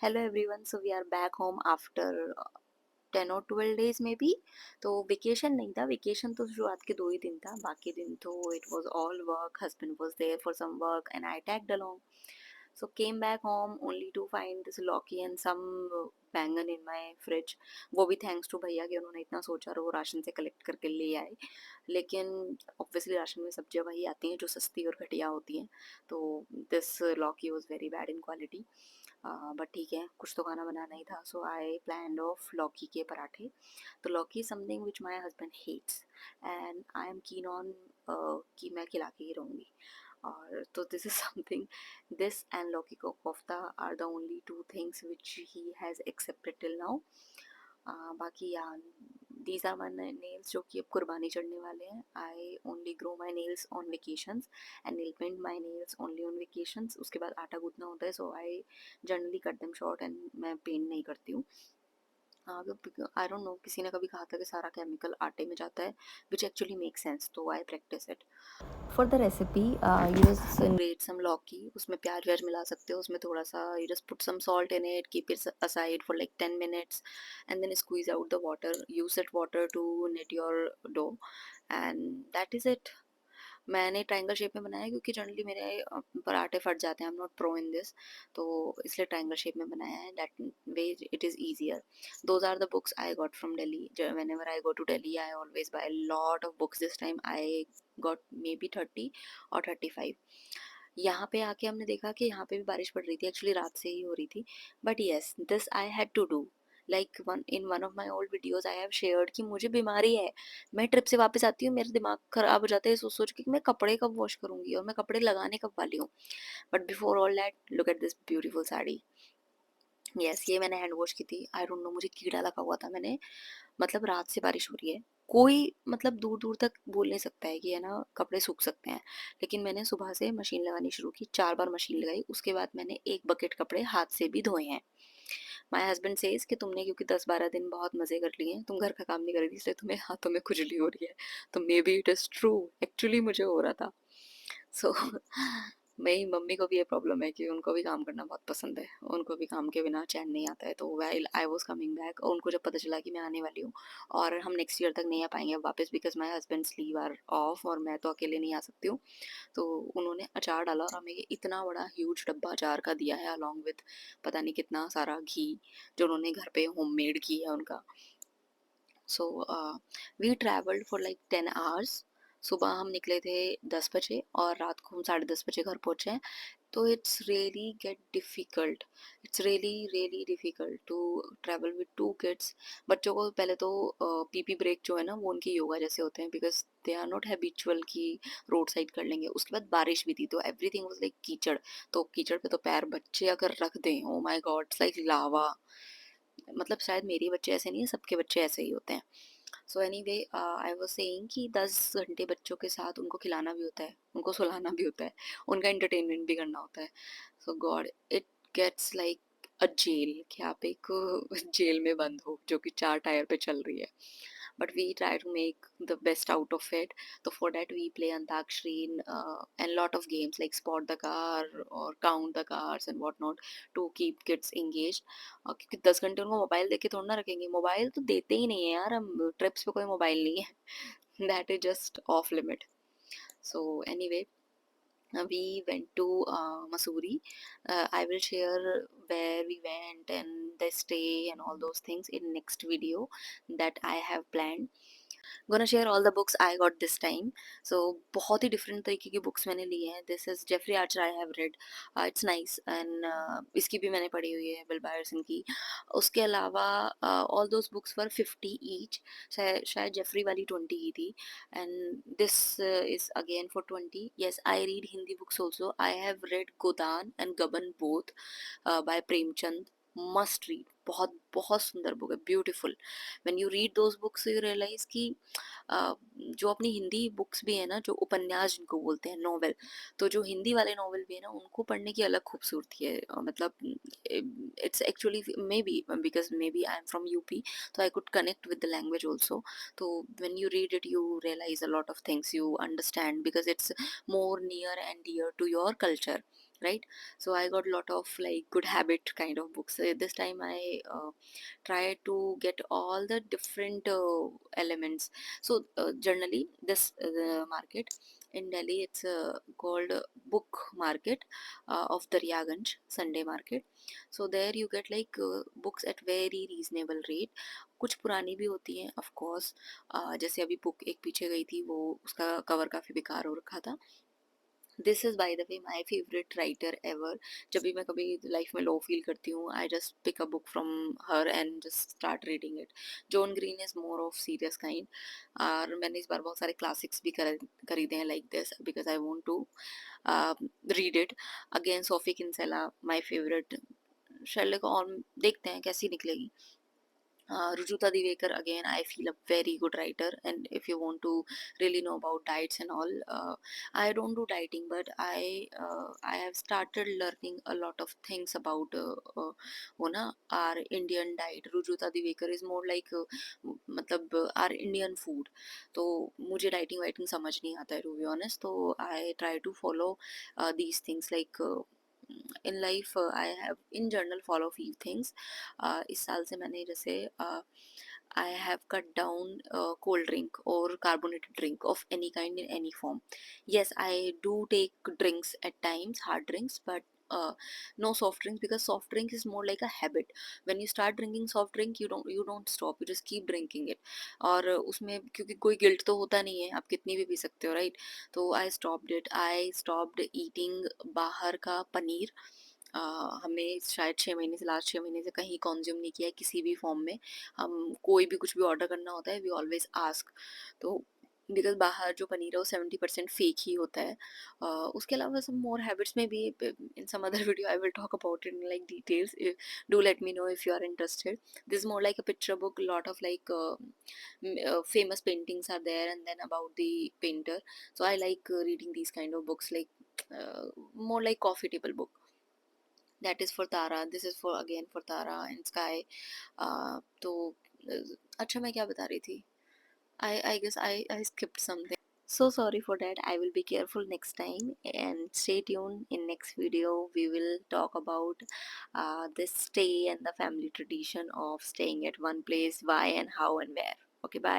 Hello everyone, so we are back home after 10 or 12 days maybe. तो vacation नहीं था, vacation तो शुरुआत के 2 ही दिन था, बाकी दिन तो it was all work. Husband was there for some work and I tagged along. So came back home only to find this lauki and some baingan in my fridge. वो भी थैंक्स टू भैया कि उन्होंने इतना सोचा और वो राशन से कलेक्ट करके ले आए। लेकिन ऑब्वियसली राशन में सब्जियां वही आती हैं जो सस्ती और घटिया होती हैं। तो दिस लौकी was very bad in quality. But ठीक है, कुछ तो खाना बनाना ही था, सो आई प्लान ऑफ लौकी के पराठे। तो lauki something which my husband hates and I am keen on कि मैं खिला के ही रहूँगी। और तो this is something, this and लौकी को kofta are the only two things which he has accepted till now. बाकी या दीज आर माई नेल्स जो कि अब कुर्बानी चढ़ने वाले हैं। I only grow my nails on vacations and nail paint my nails only on vacations. उसके बाद आटा गूंथना होता है, so I generally cut them short and मैं पेंट नहीं करती हूँ। आई डोंट नो, किसी ने कभी कहा था कि सारा केमिकल आटे में जाता है, विच एक्चुअली मेक सेंस, तो I practice it. For the recipe you just grate some lauki, उसमें प्याज व्याज मिला सकते हो, उसमें थोड़ा सा you just put some salt in it, keep it aside for like 10 minutes and then squeeze out the water, use that water to knit your dough and that is it। मैंने ट्रायंगल शेप में बनाया क्योंकि generally मेरे पराठे फट जाते हैं, I am not pro in this, तो इसलिए ट्रायंगल शेप में बनाया है। That way it is easier. Those are the books I got from Delhi. Whenever I go to Delhi I always buy lot of books. This time I got maybe 30 or 35। यहाँ पे आके हमने देखा कि यहाँ पे भी बारिश पड़ रही थी, एक्चुअली रात से ही हो रही थी, but yes this I had to do. Like one of my old videos I have shared कि मुझे बीमारी है, मैं ट्रिप से वापस आती हूँ, मेरा दिमाग खराब हो जाता है सोच सोच के कि मैं कपड़े कब वॉश करूंगी और मैं कपड़े लगाने कब वाली हूँ। But before all that look at this beautiful sari. Yes, ये मैंने हैंड वॉश की थी। आई डोंट नो, मुझे कीड़ा लगा हुआ था। मैंने मतलब रात से बारिश हो रही है, कोई मतलब दूर दूर तक बोल नहीं सकता है कि है ना कपड़े सूख सकते हैं, लेकिन मैंने सुबह से मशीन लगानी शुरू की, 4 बार मशीन लगाई, उसके बाद मैंने 1 बकेट कपड़े हाथ से भी धोए हैं। माय हस्बैंड सेज कि तुमने क्योंकि 10-12 दिन बहुत मजे कर लिए हैं, तुम घर का काम नहीं कर रही थी, इसलिए तुम्हें हाथों में खुजली हो रही है। तो may be it is true, actually मुझे हो रहा था। सो मेरी मम्मी को भी ये प्रॉब्लम है कि उनको भी काम करना बहुत पसंद है, उनको भी काम के बिना चैन नहीं आता है। तो while I was coming back, और उनको जब पता चला कि मैं आने वाली हूँ और हम नेक्स्ट ईयर तक नहीं आ पाएंगे वापस, because my husband's leave are off और मैं तो अकेले नहीं आ सकती हूँ, तो उन्होंने अचार डाला और हमें ये इतना बड़ा ह्यूज डब्बा अचार का दिया है, अलॉन्ग विथ पता नहीं कितना सारा घी जो उन्होंने घर पे होममेड की है उनका। So we travelled for like 10 hours. सुबह हम निकले थे 10 बजे और रात को हम 10:30 बजे घर पहुँचे हैं। तो it's really get difficult, it's really really difficult to travel with 2 kids. बच्चों को पहले तो पीपी ब्रेक जो है ना वो उनकी योगा जैसे होते हैं, because they are not habitual कि रोड साइड कर लेंगे। उसके बाद बारिश भी थी तो एवरीथिंग वाज लाइक कीचड़। तो कीचड़ पे तो पैर बच्चे अगर रख दें, oh my god, it's like lava. मतलब शायद मेरे बच्चे ऐसे नहीं है, सबके बच्चे ऐसे ही होते हैं। So anyway I was saying कि 10 घंटे बच्चों के साथ उनको खिलाना भी होता है, उनको सुलाना भी होता है, उनका एंटरटेनमेंट भी करना होता है। So god, it gets like a gel कि आप एक जेल में बंद हो जो कि 4 टायर पे चल रही है। But we try to make the best out of it. So for that we play Antakshri and lot of games like spot the car or count the cars and whatnot to keep kids engaged. क्योंकि 10 घंटे उनको mobile देके थोड़ा ना रखेंगे, mobile तो देते ही नहीं है यार, हम ट्रिप्स पे कोई मोबाइल नहीं है। That is just of limit. So anyway, we went to Missouri. I will share where we went and the stay and all those things in next video that I have planned. Gonna share all the books I got this time. So बहुत ही different तरीके की books मैंने ली हैं। This is Jeffrey Archer, I have read, it's nice and इसकी भी मैंने पढ़ी हुई है, बिल बायरसन की। उसके अलावा all those books for 50 each. शायद जेफरी वाली 20 की थी and this is again for 20। Yes, I read Hindi books also. I have read Godaan and Gaban both by Premchand. Must read, बहुत बहुत सुंदर बुक है, beautiful. When you read those books you realize कि जो अपनी हिंदी बुक्स भी है ना, जो उपन्यास जिनको बोलते हैं, नॉवेल, तो जो हिंदी वाले नॉवेल भी है ना उनको पढ़ने की अलग खूबसूरती है। मतलब it's actually maybe because maybe I am from UP, तो I could connect with the language also. तो when you read it you realize a lot of things, you understand because it's more near and dear to your culture right? So I got a lot of like good habit kind of books. This time I try to get all the different elements. So generally this the market in Delhi, it's called book market of Daryaganj Sunday market. So there you get like books at very reasonable rate. कुछ पुरानी भी होती हैं of course, जैसे अभी book एक पीछे गई थी वो उसका कवर काफ़ी बेकार हो रखा था. This is by the way my favourite writer ever. जब भी मैं कभी लाइफ में लो फील करती हूँ, I just pick a book from her and just start reading it. John Green is more of serious kind. और मैंने इस बार बहुत सारे क्लासिक्स भी खरीदे हैं like this because I want to read it. Again Sophie Kinsella my favourite. Sherlock होम देखते हैं कैसी निकलेगी. Rujuta Divekar, again, I feel a very good writer. And if you want to really know about diets and all, I don't do dieting, but I have started learning a lot of things about वो ना our Indian diet. Rujuta Divekar is more like मतलब our Indian food. तो मुझे dieting वाइटिंग समझ नहीं आता है to be honest. तो I try to follow these things like in life. I have in general follow few things. इस साल से मैंने जैसे I have cut down cold drink or carbonated drink of any kind in any form. Yes, I do take drinks at times, hard drinks, but no soft drinks, because soft drink is more like a habit. When you start drinking soft drink, you don't stop, you just keep drinking it. और उसमें क्योंकि कोई guilt तो होता नहीं है, आप कितनी भी पी सकते हो, राइट? तो I stopped it. I stopped eating बाहर का पनीर. हमने शायद 6 महीने से, लास्ट 6 महीने से कहीं कंज्यूम नहीं किया है किसी भी फॉर्म में. हम कोई भी कुछ भी ऑर्डर करना होता है, वी ऑलवेज आस्क. तो बिकॉज बाहर जो पनीर है वो 70% फेक ही होता है. उसके अलावा सम मोर हैबिट्स में भी in some other video I will talk about in like details. Do let me know if you are interested. This more like a picture book, lot of like famous paintings are there and then about the painter. So I like reading these kind of books, like more like coffee table book. That is for Tara, this is for again for Tara and Sky. तो अच्छा मैं क्या बता रही थी? I guess I skipped something. So sorry for that. I will be careful next time and stay tuned. In next video we will talk about this stay and the family tradition of staying at one place, why and how and where. Okay, bye.